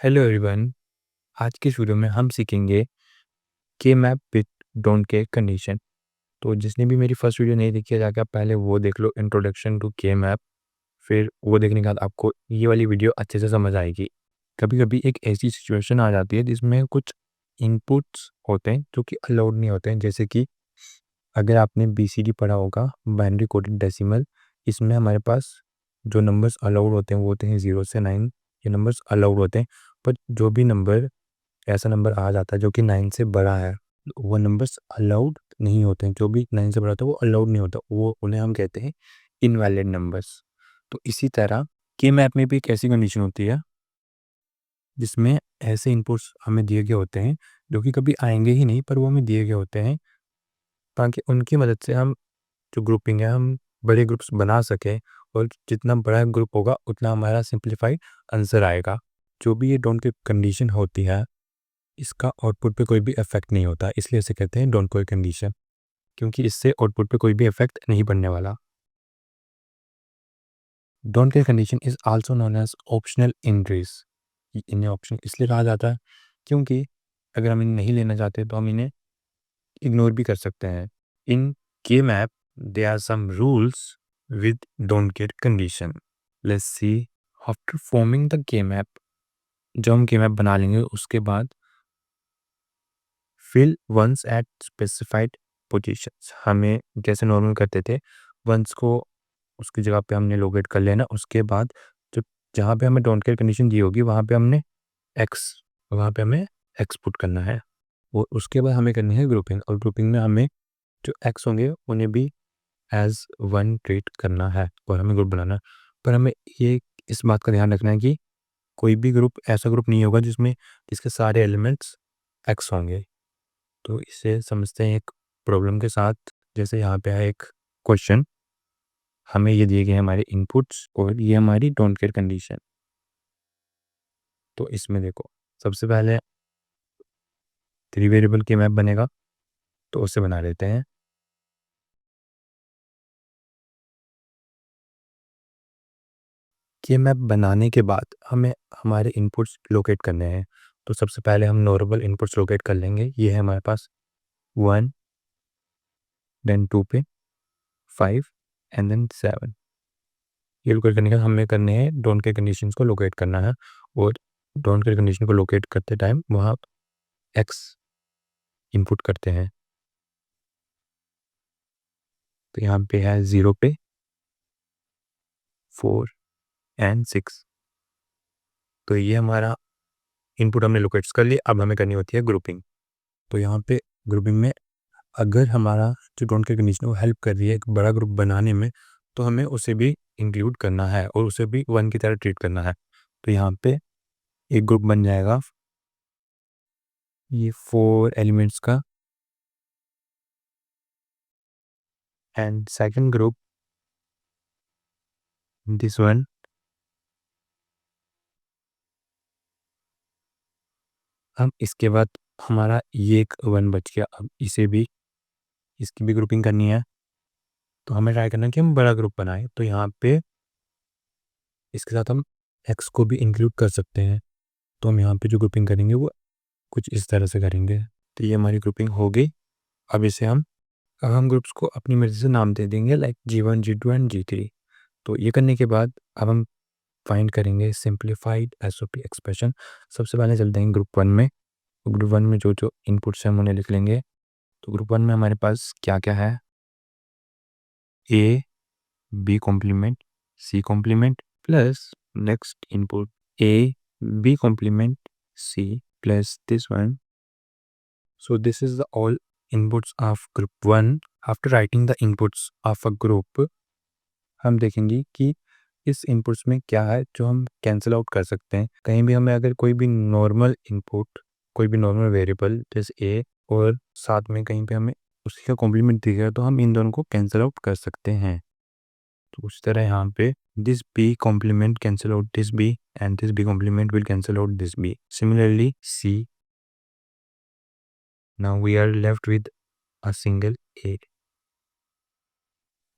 Hello everyone. आज के video में हम सीखेंगे के map with don't care condition. तो जिसने भी मेरी फर्स्ट वीडियो नहीं देखी है जाकर आप पहले वो देख लो, इंट्रोडक्शन टू के मैप। फिर वो देखने के बाद आपको ये वाली वीडियो अच्छे से समझ आएगी। कभी कभी एक ऐसी सिचुएशन आ जाती है जिसमें कुछ इनपुट्स होते हैं जो कि अलाउड नहीं होते हैं, जैसे कि अगर आपने BCD पढ़ा होगा, बाइनरी कोडेड डेसिमल। इसमें हमारे पास जो नंबर्स अलाउड होते हैं वो होते हैं 0 से 9। ये नंबर्स अलाउड होते हैं, पर जो भी नंबर ऐसा नंबर आ जाता है जो कि 9 से बड़ा है, वो नंबर्स अलाउड नहीं होते हैं। जो भी 9 से बड़ा होता है वो अलाउड नहीं होता, वो उन्हें हम कहते हैं इनवैलिड नंबर्स। तो इसी तरह के मैप में भी एक ऐसी कंडीशन होती है जिसमें ऐसे इनपुट्स हमें दिए गए होते हैं जो कि कभी आएंगे ही नहीं, पर वो हमें दिए गए होते हैं ताकि उनकी मदद से हम जो ग्रुपिंग है हम बड़े ग्रुप्स बना सकें। और जितना बड़ा ग्रुप होगा उतना हमारा सिंप्लीफाइड आंसर आएगा। जो भी ये डोंट की कंडीशन होती है, इसका आउटपुट पे कोई भी इफेक्ट नहीं होता, इसलिए इसे कहते हैं डोंट कोई कंडीशन, क्योंकि इससे आउटपुट पे कोई भी इफेक्ट नहीं पड़ने वाला। Don't care condition is also known as optional entries. इन्हें ऑप्शन इसलिए कहा जाता है क्योंकि अगर हम इन्हें नहीं लेना चाहते तो हम इन्हें इग्नोर भी कर सकते हैं। इन के map they are some rules with don't care condition. Let's see. After forming the K map, जब हम के मैप बना लेंगे उसके बाद fill ones at specified positions. हमें जैसे नॉर्मल करते थे, वंस को उसकी जगह पे हमने लोकेट कर लेना। उसके बाद जो जहाँ पे हमें डोंट केयर कंडीशन दी होगी वहाँ पे हमने एक्स वहाँ पे हमें एक्स पुट करना है। और उसके बाद हमें करनी है ग्रुपिंग, और ग्रुपिंग में हमें जो एक्स होंगे उन्हें भी एज वन ट्रीट करना है और हमें ग्रुप बनाना है। पर हमें ये इस बात का ध्यान रखना है कि कोई भी ग्रुप ऐसा ग्रुप नहीं होगा जिसके सारे एलिमेंट्स एक्स होंगे। तो इसे समझते हैं एक प्रॉब्लम के साथ। जैसे यहाँ पे है एक क्वेश्चन, हमें ये दिए गए हैं हमारे इनपुट्स और ये हमारी डोंट केयर कंडीशन। तो इसमें देखो, सबसे पहले 3 वेरिएबल के मैप बनेगा, तो उसे बना लेते हैं। के मैप बनाने के बाद हमें हमारे इनपुट्स लोकेट करने हैं। तो सबसे पहले हम नॉर्मल इनपुट्स लोकेट कर लेंगे। ये है हमारे पास 1, देन 2 पे 5 एंड देन 7। ये लोकेट करने का हमें करने हैं डोंट केयर कंडीशंस को लोकेट करना है। और डोंट केयर कंडीशन को लोकेट करते टाइम वहाँ एक्स इनपुट करते हैं। तो यहाँ पे है 0 पे 4 एंड 6। तो ये हमारा इनपुट हमने लोकेट कर लिया। अब हमें करनी होती है ग्रुपिंग। तो यहाँ पे ग्रुपिंग में अगर हमारा जो डोंट केयर कंडीशन वो हेल्प कर रही है एक बड़ा ग्रुप बनाने में, तो हमें उसे भी इंक्लूड करना है और उसे भी वन की तरह ट्रीट करना है। तो यहाँ पे एक ग्रुप बन जाएगा ये 4 एलिमेंट्स का, and second group this one. अब इसके बाद हमारा ये एक वन बच गया, अब इसे भी इसकी भी ग्रुपिंग करनी है। तो हमें ट्राई करना है कि हम बड़ा ग्रुप बनाएं। तो यहाँ पे इसके साथ हम एक्स को भी इंक्लूड कर सकते हैं। तो हम यहाँ पे जो ग्रुपिंग करेंगे वो कुछ इस तरह से करेंगे। तो ये हमारी ग्रुपिंग हो गई। अब इसे अब हम ग्रुप्स को अपनी मर्जी से नाम दे देंगे, like G1 G2 and G3। तो ये करने के बाद अब हम फाइंड करेंगे सिंप्लीफाइड एसओपी एक्सप्रेशन। सबसे पहले चलते हैं ग्रुप वन में। तो ग्रुप वन में जो जो इनपुट्स हैं हम उन्हें लिख लेंगे। तो ग्रुप वन में हमारे पास क्या क्या है, A B complement C complement plus next input A B complement C plus this one. So this is the all inputs of group 1. After writing the inputs of a group, हम देखेंगे कि इस inputs में क्या है जो हम cancel out कर सकते हैं। कहीं भी हमें अगर कोई भी नॉर्मल इनपुट, कोई भी नॉर्मल वेरिएबल जैसे ए, और साथ में कहीं पे हमें उसी का कॉम्प्लीमेंट दिखेगा तो हम इन दोनों को कैंसिल आउट कर सकते हैं। तो उस तरह यहाँ पे this B complement cancel out this B and this B complement will cancel out this B. Similarly C, now we are left with a single A.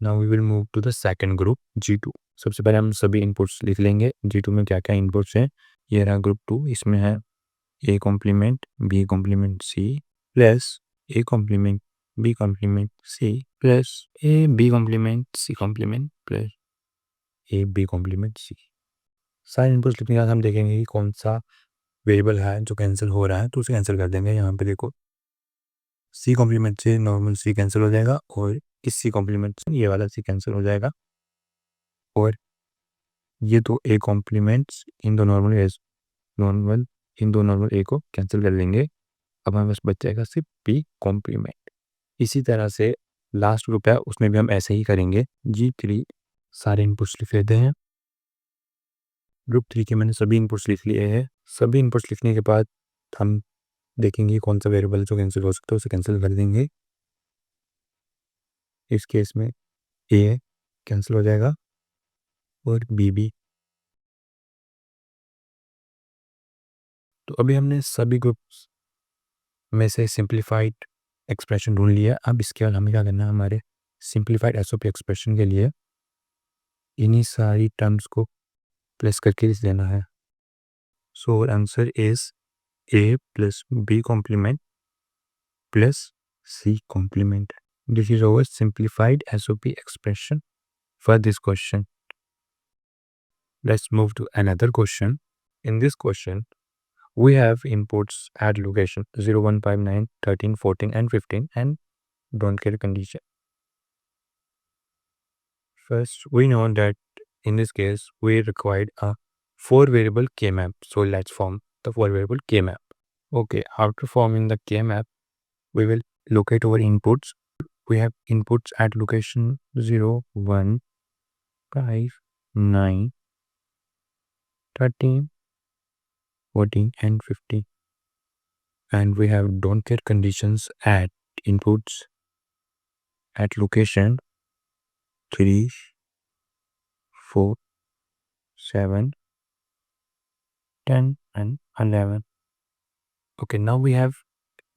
Now we will move to the second group G2. सबसे पहले हम सभी inputs लिख लेंगे G2 में क्या क्या inputs हैं। ये रहा ग्रुप 2, इसमें है a complement b complement c plus a complement b complement c plus a b complement c complement plus a b complement c। सारे इनपुट्स लिखने के बाद हम देखेंगे कि कौन सा वेरिएबल है जो कैंसिल हो रहा है, तो उसे कैंसिल कर देंगे। यहाँ पे देखो c कॉम्प्लीमेंट से नॉर्मल c कैंसिल हो जाएगा और इस c कॉम्प्लीमेंट से ये वाला c कैंसिल हो जाएगा और ये तो a कॉम्प्लीमेंट्स इन दो नॉर्मल a को कैंसिल कर लेंगे। अब हमें बस बच जाएगा सिर्फ b कॉम्प्लीमेंट। इसी तरह से लास्ट ग्रुप है उसमें भी हम ऐसे ही करेंगे। G3 सारे इनपुट्स लिख लेते हैं। ग्रुप 3 के मैंने सभी इनपुट्स लिख लिए हैं। सभी इनपुट्स लिखने के बाद हम देखेंगे कौन सा वेरिएबल जो कैंसिल हो सकता है उसे कैंसिल कर देंगे। इस केस में a कैंसिल हो जाएगा और b भी। तो अभी हमने सभी ग्रुप्स में से सिंप्लीफाइड एक्सप्रेशन ढूंढ लिया। अब इसके बाद हमें क्या करना है, हमारे सिंप्लीफाइड एसओपी एक्सप्रेशन के लिए इन्हीं सारी टर्म्स को प्लेस करके लिख देना है। So answer is a plus b complement plus c complement. This is our simplified SOP expression for this question. Let's move to another question. In this question, we have inputs at location 0, 1, 5, 9, 13, 14 and 15 and don't care condition. First, we know that in this case, we required a 4 variable K-map. So let's form the 4 variable K-map. Okay, after forming the K-map, we will locate our inputs. We have inputs at location 0, 1, 5, 9, 13, 14 and 50. And we have don't care conditions at inputs at location 3, 4, 7, 10 and 11. Okay, now we have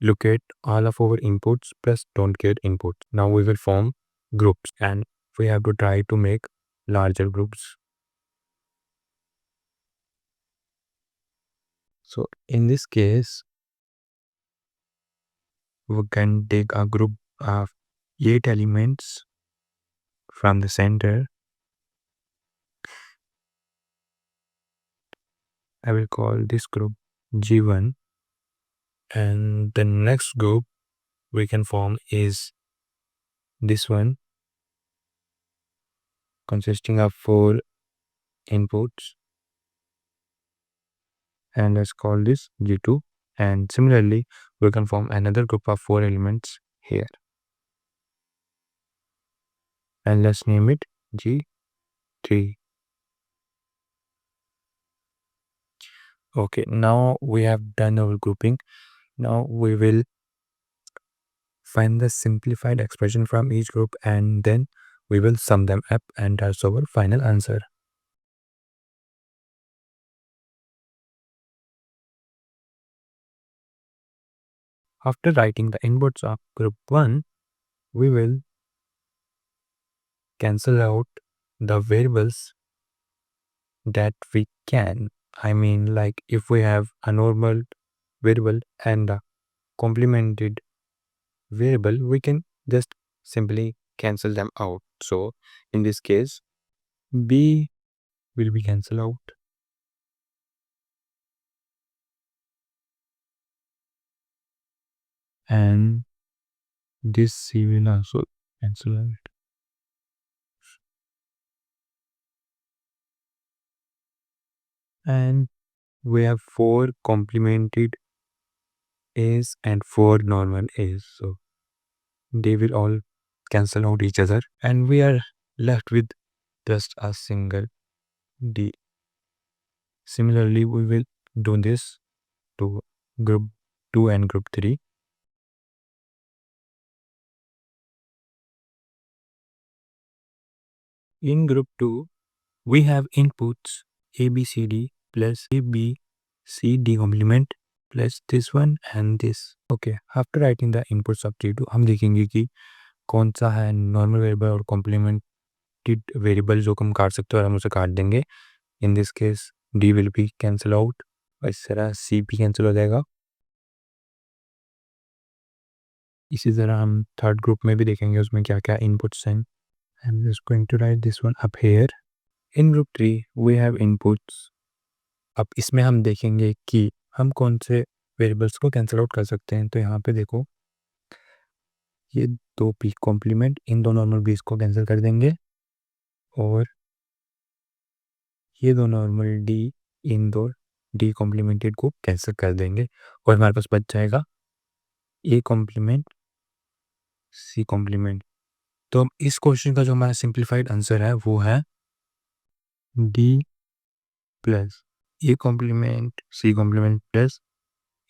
locate all of our inputs plus don't care inputs. Now we will form groups and we have to try to make larger groups. So in this case, we can take a group of 8 elements from the center. I will call this group G1, and the next group we can form is this one, consisting of 4 inputs, and let's call this G2. And similarly, we can form another group of 4 elements here, and let's name it G3. Okay, now we have done our grouping. Now we will find the simplified expression from each group and then we will sum them up and that's our final answer. After writing the inputs of group 1, we will cancel out the variables that we can. I mean, like if we have a normal variable and a complemented variable, we can just simply cancel them out. So in this case, B will be cancelled out. And this C will also cancel out. And we have 4 complemented A's and 4 normal A's. So they will all cancel out each other and we are left with just a single D. Similarly, we will do this to group 2 and group 3. In group 2, we have inputs A, B, C, D plus A, B, C, D complement plus this one and this. Okay, after writing the inputs of T2, हम देखेंगे कि कौन सा है normal variable और complimented variable जो हम काट सकते हैं और हम उसे काट देंगे. In this case, D will be cancel out और इस तरह सी भी कैंसिल हो जाएगा। इसी तरह हम थर्ड ग्रुप में भी देखेंगे उसमें क्या क्या इनपुट्स हैं। I am just going to write this one up here. In group 3 we have inputs. अब इसमें हम देखेंगे कि हम कौन से वेरिएबल्स को कैंसिल आउट कर सकते हैं। तो यहाँ पे देखो, ये दो पी कॉम्प्लीमेंट इन दो नॉर्मल बीस को कैंसिल कर देंगे और ये दो नॉर्मल डी इन दो डी कॉम्प्लीमेंटेड को कैंसिल कर देंगे और हमारे पास बच जाएगा ए कॉम्प्लीमेंट सी कॉम्प्लीमेंट। तो अब इस क्वेश्चन का जो हमारा सिंप्लीफाइड आंसर है वो है D plus A complement C complement plus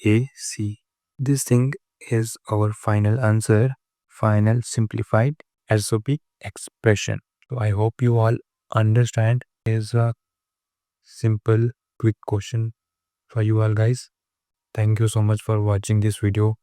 A C. This thing is our final answer, final simplified SOP expression. So I hope you all understand. Is a simple quick question for you all guys. Thank you so much for watching this video.